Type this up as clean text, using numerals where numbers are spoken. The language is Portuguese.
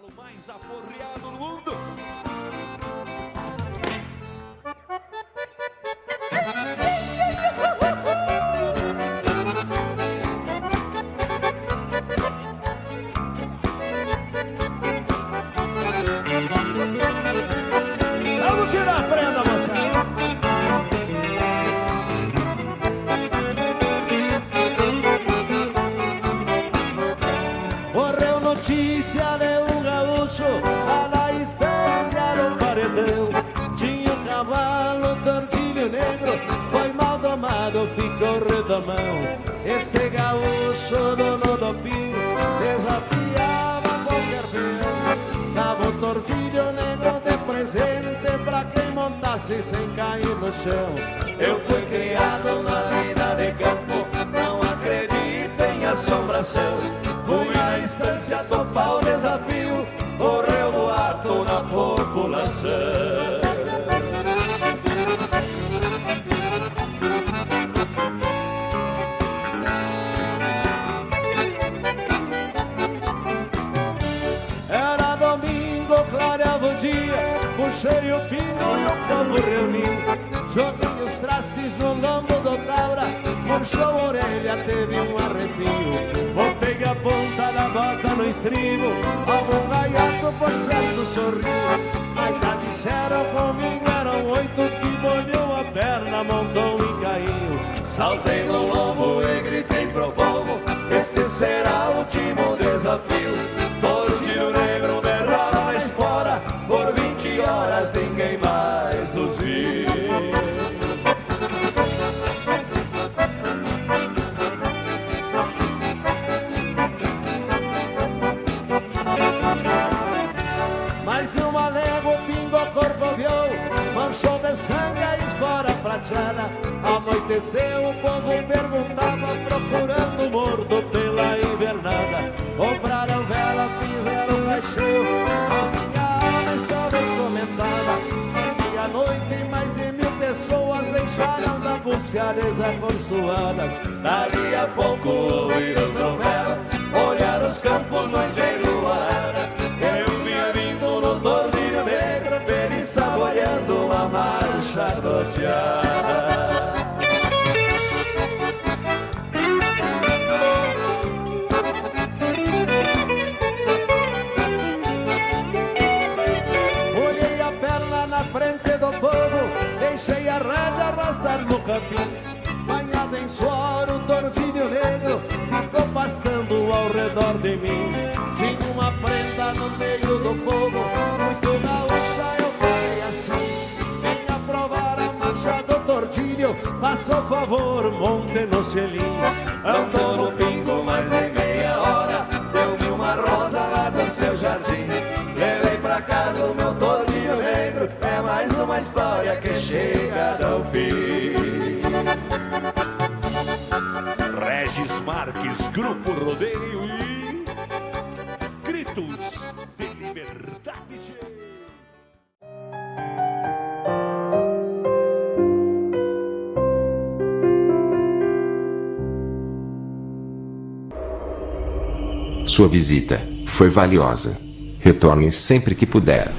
cavalo mais aporreado no mundo. Vamos tirar a prenda, moçada. Correu notícia de um gaúcho lá na estância do paredão. Tinha um cavalo tordilho negro, foi mal domado, ficou redomão. Este gaúcho, dono do pingo, desafiava qualquer peão. Dava um tordilho negro de presente pra quem montasse sem cair no chão. Eu fui criado na vida de campo, não acredito em assombração. Fui na estância topar o desafio, correu boato na população. Era domingo, clareava o dia, puxei o pingo e o povo reuniu. Joguei os trastes no lombo do Taura, murchou a orelha, teve um arrepio. Botei a ponta da bota no estribo, algum gaiato por certo sorriu. Mas já disseram comigo, eram 8 que molhou a perna, montou e caiu. Saltei no lombo e gritei pro povo, este será o último desafio. Tordilho negro berrava na espora, por 20 horas ninguém mais os viu. Mais de uma légua o pingo corcoviou, manchou de sangue a espora prateada. Anoiteceu, o povo perguntava, procurando morto pela invernada. Compraram vela, fizeram caixão, a minha alma está bem comentada. Meia-noite, mais de 1000 pessoas deixaram da busca desacorçoadas. Dali a pouco ouviram trovela, olharam os campos, noite enluarada. Eu vinha vindo no tordilho negro, feliz saboreando uma marcha troteada. Olhei a perna na frente do povo, deixei a rédea arrastar no capim. Banhado em suor, o tordilho negro ficou pastando ao redor de mim. Tinha uma prenda no meio do povo, muito gaúcha, eu falei assim: venha provar a marcha do tordilho, faça o favor, monte no selim. Andou no pingo mais de meia hora, deu-me uma rosa lá do seu jardim. Levei pra casa o meu tordilho negro, é mais uma história que chega ao fim. Regis Marques, Grupo Rodeio e Gritos de Liberdade. Sua visita foi valiosa. Retorne sempre que puder.